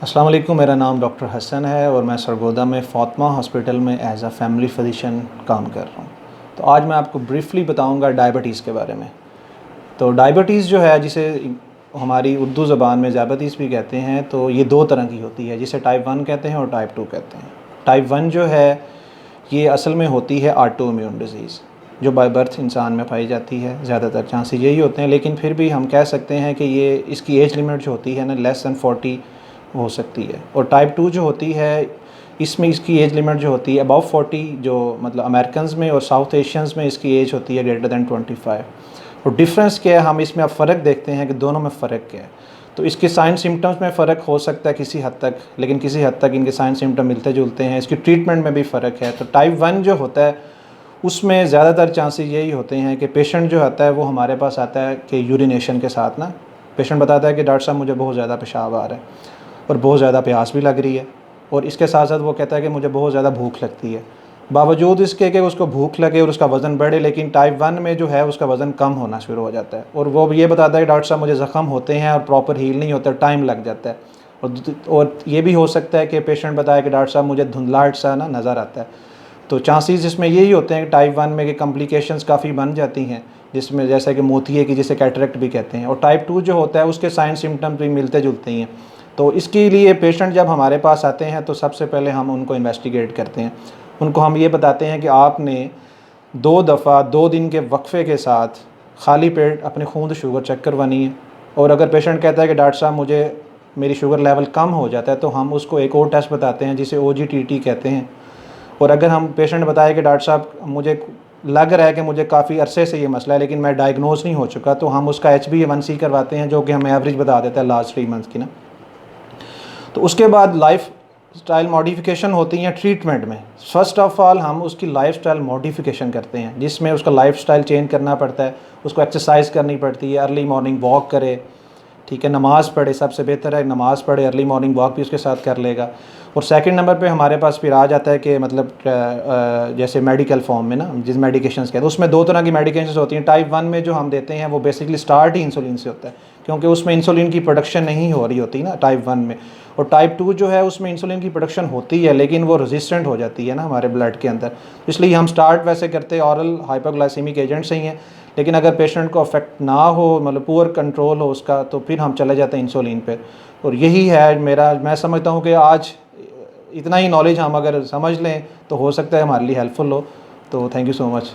अस्सलाम वालेकुम, मेरा नाम डॉक्टर हसन है और मैं सरगोदा में फ़ातिमा हॉस्पिटल में एज़ अ फैमिली फ़िज़िशियन काम कर रहा हूँ। तो आज मैं आपको ब्रीफली बताऊँगा डायबिटीज़ के बारे में। तो डायबिटीज़ जो है, जिसे हमारी उर्दू ज़बान में ज़ियाबतीस भी कहते हैं, तो ये दो तरह की होती है, जिसे टाइप 1 कहते हैं और टाइप 2 कहते हैं। टाइप 1 जो है ये असल में होती है ऑटो इम्यून डिज़ीज़, जो बाय बर्थ इंसान में पाई जाती है। ज़्यादातर चांसेस यही होते हैं, लेकिन फिर भी हम कह सकते हैं कि ये इसकी एज लिमिट जो होती है ना, लेस दैन 40 हो सकती है। और टाइप 2 जो होती है, इसमें इसकी एज लिमिट जो होती है अबव 40, जो मतलब अमेरिकन्स में और साउथ एशियंस में इसकी एज होती है ग्रेटर दैन 25। और डिफरेंस क्या है, हम इसमें अब फ़र्क देखते हैं कि दोनों में फ़र्क क्या है। तो इसके साइन सिम्टम्स में फ़र्क हो सकता है किसी हद तक, लेकिन किसी हद तक इनके साइन सिम्टम मिलते जुलते हैं। इसकी ट्रीटमेंट में भी फ़र्क है। तो टाइप 1 जो होता है उसमें ज़्यादातर चांसेस यही होते हैं कि पेशेंट जो आता है वो हमारे पास आता है कि यूरिनेशन के साथ ना, पेशेंट बताता है कि डॉक्टर साहब मुझे बहुत ज़्यादा पेशाब आ रहा है और बहुत ज़्यादा प्यास भी लग रही है, और इसके साथ साथ वो कहता है कि मुझे बहुत ज़्यादा भूख लगती है। बावजूद इसके कि उसको भूख लगे और उसका वज़न बढ़े, लेकिन टाइप 1 में जो है उसका वज़न कम होना शुरू हो जाता है। और वो ये बताता है कि डॉक्टर साहब मुझे ज़ख़म होते हैं और प्रॉपर हील नहीं होता, टाइम लग जाता है। और ये भी हो सकता है कि पेशेंट बताए कि डॉक्टर साहब मुझे धुंधलाहट सा ना नज़र आता है। तो चांसेस इसमें यही होते हैं कि टाइप 1 में कि कॉम्प्लिकेशंस काफ़ी बन जाती हैं, जिसमें जैसे कि मोतिये की, जिसे कैटरेक्ट भी कहते हैं। और टाइप 2 जो होता है उसके साइन सिम्टम्स भी मिलते जुलते हैं। तो इसके लिए पेशेंट जब हमारे पास आते हैं तो सबसे पहले हम उनको इन्वेस्टिगेट करते हैं। उनको हम ये बताते हैं कि आपने 2 दफ़ा 2 दिन के वक्फे के साथ खाली पेट अपने खून शुगर चेक करवानी है। और अगर पेशेंट कहता है कि डॉक्टर साहब मुझे मेरी शुगर लेवल कम हो जाता है, तो हम उसको एक और टेस्ट बताते हैं जिसे OGTT कहते हैं। और अगर हम पेशेंट बताए कि डॉक्टर साहब मुझे लग रहा है कि मुझे काफ़ी अरसे से ये मसला है लेकिन मैं डायग्नोज नहीं हो चुका, तो हम उसका HbA1c करवाते हैं, जो कि हमें एवरेज बता देता है लास्ट 3 मंथ्स की ना। तो उसके बाद लाइफ स्टाइल मॉडिफिकेशन होती हैं ट्रीटमेंट में। फ़र्स्ट ऑफ़ ऑल हम उसकी लाइफ स्टाइल मॉडिफिकेशन करते हैं, जिसमें उसका लाइफ स्टाइल चेंज करना पड़ता है। उसको एक्सरसाइज करनी पड़ती है, अर्ली मॉर्निंग वॉक करे, ठीक है, नमाज़ पढ़े, सबसे बेहतर है नमाज़ पढ़े, अर्ली मॉर्निंग वॉक भी उसके साथ कर लेगा। और सेकंड नंबर पे हमारे पास फिर आ जाता है कि मतलब जैसे मेडिकल फॉर्म में ना, जिस मेडिकेशंस कहते हैं, उसमें 2 तरह की मेडिकेशंस होती हैं। टाइप 1 में जो हम देते हैं वो बेसिकली स्टार्ट ही इंसुलिन से होता है, क्योंकि उसमें इंसुलिन की प्रोडक्शन नहीं हो रही होती ना टाइप 1 में। और टाइप 2 जो है उसमें इंसुलिन की प्रोडक्शन होती है, लेकिन वो रेजिस्टेंट हो जाती है ना हमारे ब्लड के अंदर। इसलिए हम स्टार्ट वैसे करते हैं ऑरल हाइपोग्लाइसेमिक एजेंट से ही हैं, लेकिन अगर पेशेंट को अफेक्ट ना हो, मतलब पुअर कंट्रोल हो उसका, तो फिर हम चले जाते हैं इंसुलिन पे। और यही है मेरा, मैं समझता हूँ कि आज इतना ही नॉलेज हम अगर समझ लें तो हो सकता है हमारे लिए हेल्पफुल हो। तो थैंक यू सो मच।